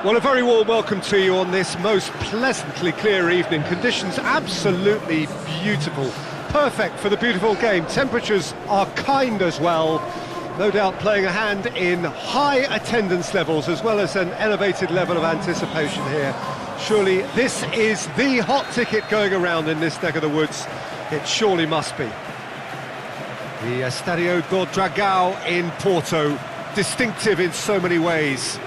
Well, a very warm welcome to you on this most pleasantly clear evening. Conditions absolutely beautiful. Perfect for the beautiful game. Temperatures are kind as well. No doubt playing a hand in high attendance levels as well as an elevated level of anticipation here. Surely this is the hot ticket going around in this neck of the woods. It surely must be. The Estadio do Dragão in Porto, distinctive in so many ways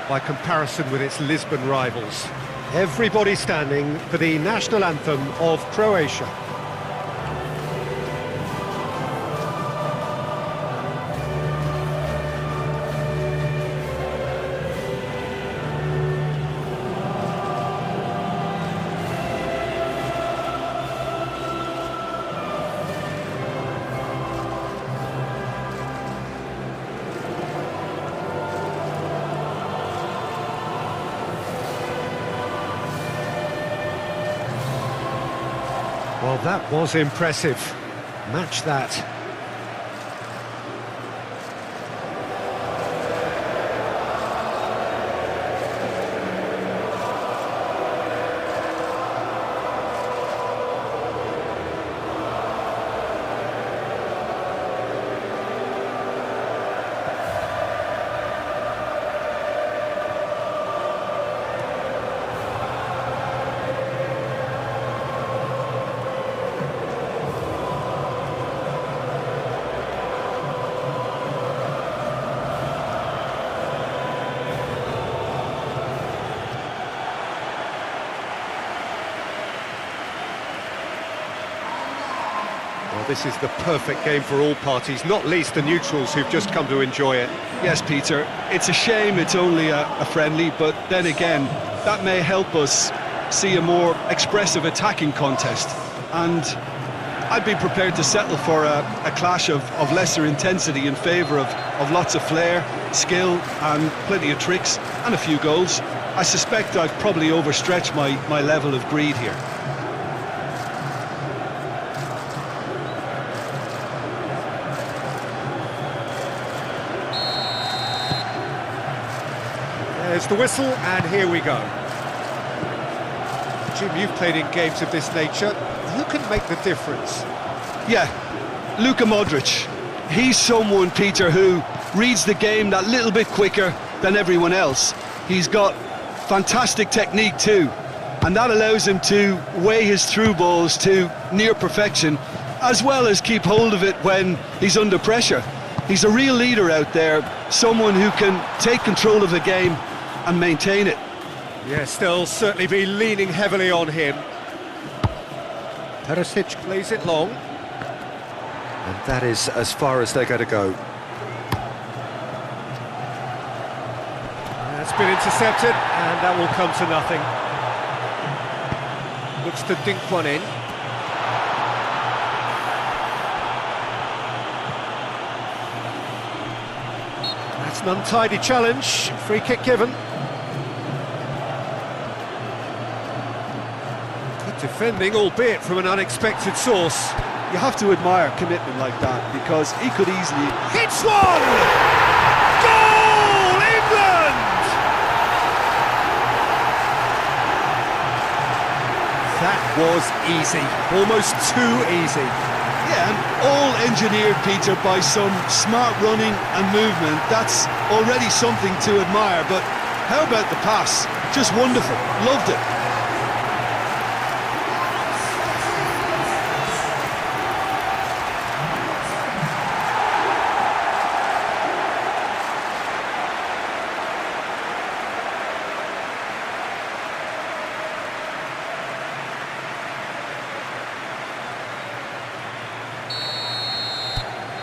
by comparison with its Lisbon rivals. Everybody standing for the national anthem of Croatia. Well, that was impressive. Match that. Well, this is the perfect game for all parties, not least the neutrals who've just come to enjoy it. Yes, Peter, it's a shame it's only a friendly, but then again, that may help us see a more expressive attacking contest. And I'd be prepared to settle for a clash of lesser intensity in favour of lots of flair, skill and plenty of tricks and a few goals. I suspect I've probably overstretched my level of greed here. There's the whistle, and here we go. Jim, you've played in games of this nature. Who can make the difference? Yeah, Luka Modric. He's someone, Peter, who reads the game that little bit quicker than everyone else. He's got fantastic technique too, and that allows him to weigh his through balls to near perfection, as well as keep hold of it when he's under pressure. He's a real leader out there, someone who can take control of the game and maintain it. Yes, they'll certainly be leaning heavily on him. Perisic plays it long. And that is as far as they're going to go. That's been intercepted, and that will come to nothing. Looks to dink one in. That's an untidy challenge. Free kick given. Defending, albeit from an unexpected source. You have to admire commitment like that, because he could easily... Hits one! Goal! England! That was easy. Almost too easy. Yeah, and all engineered, Peter, by some smart running and movement. That's already something to admire, but how about the pass? Just wonderful. Loved it.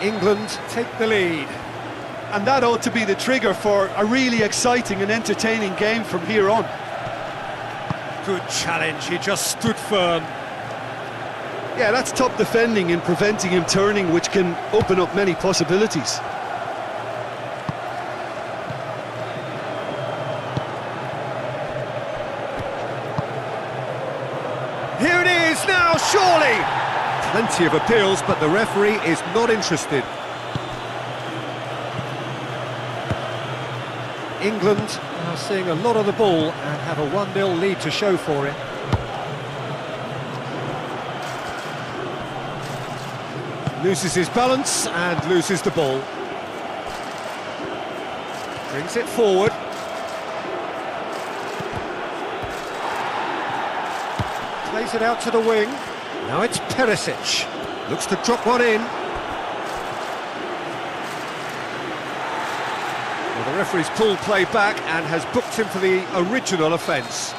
England take the lead. And that ought to be the trigger for a really exciting and entertaining game from here on. Good challenge, he just stood firm. Yeah, that's top defending and preventing him turning, which can open up many possibilities. Here it is now, surely! Plenty of appeals, but the referee is not interested. England Now seeing a lot of the ball and have a 1-0 lead to show for it. Loses his balance and loses the ball. Brings it forward. Plays it out to the wing. Now it's Perisic. Looks to drop one in. Well, the referee's pulled play back and has booked him for the original offence.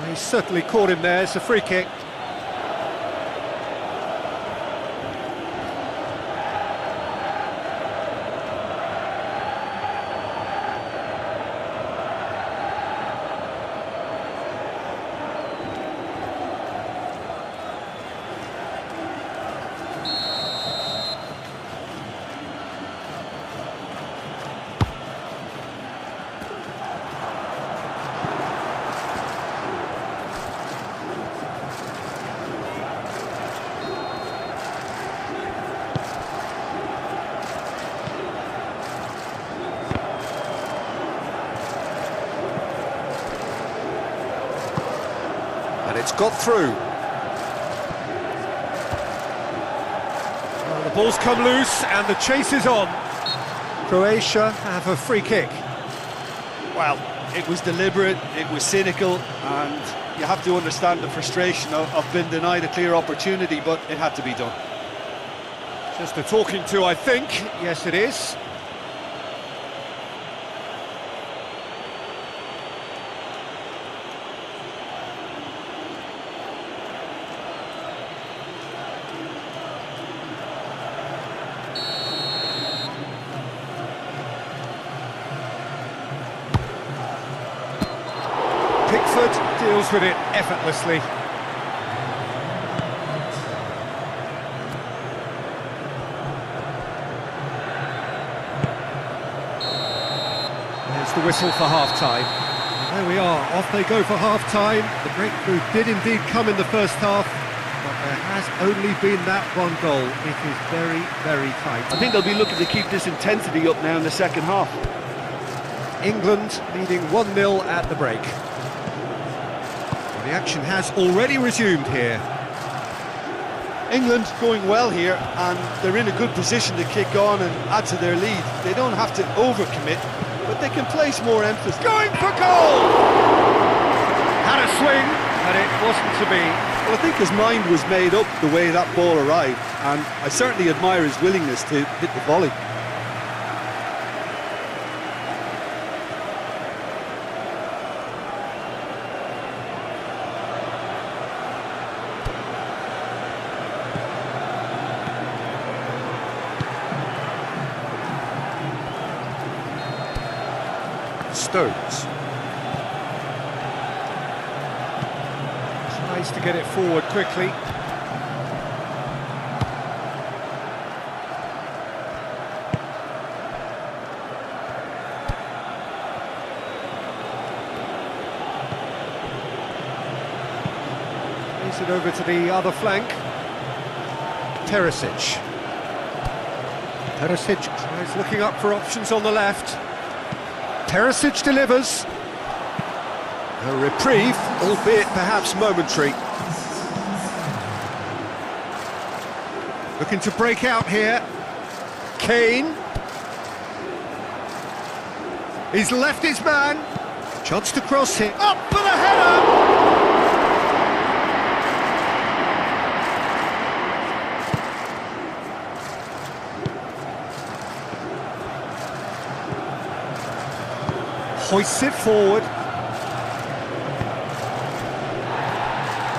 He's certainly caught him there. It's a free kick. And it's got through. Well, the ball's come loose and the chase is on. Croatia have a free kick. Well, it was deliberate, it was cynical, and you have to understand the frustration of being denied a clear opportunity, but it had to be done. Just a talking to, I think. Yes, it is. Pickford deals with it effortlessly. There's the whistle for half-time. There we are, off they go for half-time. The breakthrough did indeed come in the first half, but there has only been that one goal. It is very, very tight. I think they'll be looking to keep this intensity up now in the second half. England leading 1-0 at the break. The action has already resumed here. England going well here, and they're in a good position to kick on and add to their lead. They don't have to overcommit, but they can place more emphasis. Going for goal! Had a swing, but it wasn't to be. Well, I think his mind was made up the way that ball arrived, and I certainly admire his willingness to hit the volley. Stones tries to get it forward quickly. Plays it over to the other flank. Perisic. Perisic tries looking up for options on the left. Perisic delivers. A reprieve, albeit perhaps momentary. Looking to break out here. Kane. He's left his man. Chance to cross it. Up for the header! Hoists it forward.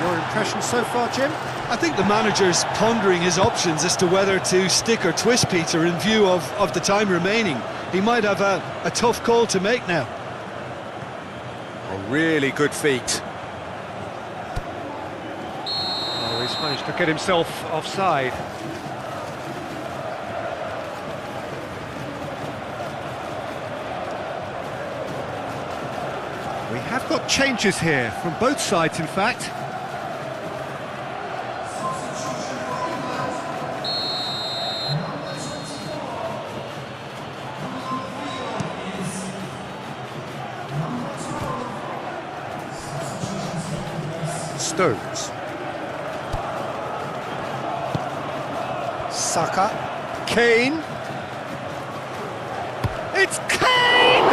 Your impression so far, Jim? I think the manager's pondering his options as to whether to stick or twist Peter in view of the time remaining. He might have a tough call to make now. Oh, really good feet. Oh, he's managed to get himself offside. We have got changes here, from both sides in fact. Stones. Saka. Kane. It's Kane!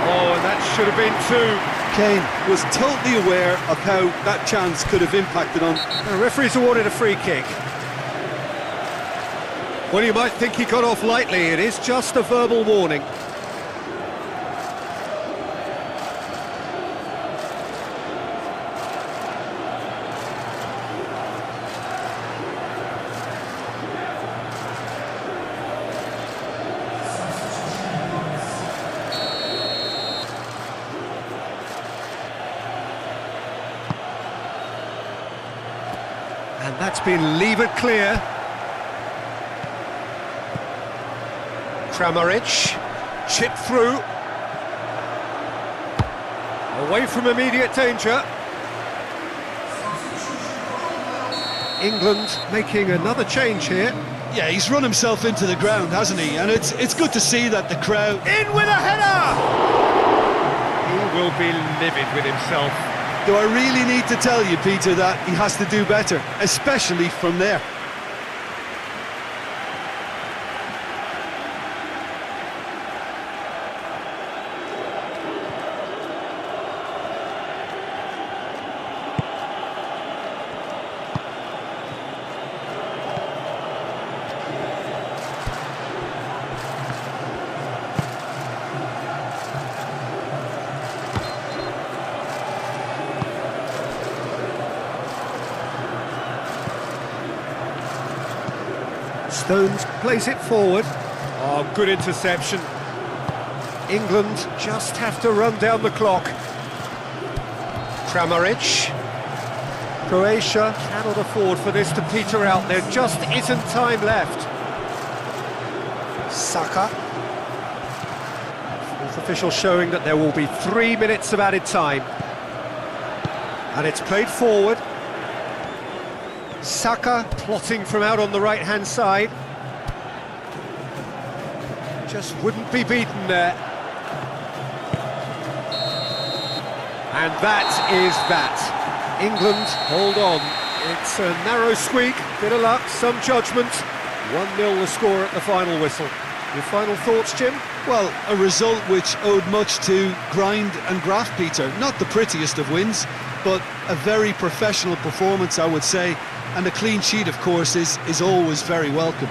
Oh, and that should have been two. Kane was totally aware of how that chance could have impacted on. The referee's awarded a free kick. Well, you might think he got off lightly. It is just a verbal warning. And that's been levered clear. Kramaric, chipped through. Away from immediate danger. England making another change here. Yeah, he's run himself into the ground, hasn't he? And it's good to see that the crowd... In with a header! He will be livid with himself. Do I really need to tell you, Peter, that he has to do better, especially from there? Stones plays it forward. Oh, good interception. England just have to run down the clock. Kramaric. Croatia cannot afford for this to peter out. There just isn't time left. Saka. Fourth official showing that there will be 3 minutes of added time. And it's played forward. Saka plotting from out on the right-hand side. Just wouldn't be beaten there. And that is that. England hold on. It's a narrow squeak, bit of luck, some judgment. 1-0 the score at the final whistle. Your final thoughts, Jim? Well, a result which owed much to grind and graft, Peter. Not the prettiest of wins, but a very professional performance, I would say. And a clean sheet, of course, is always very welcome.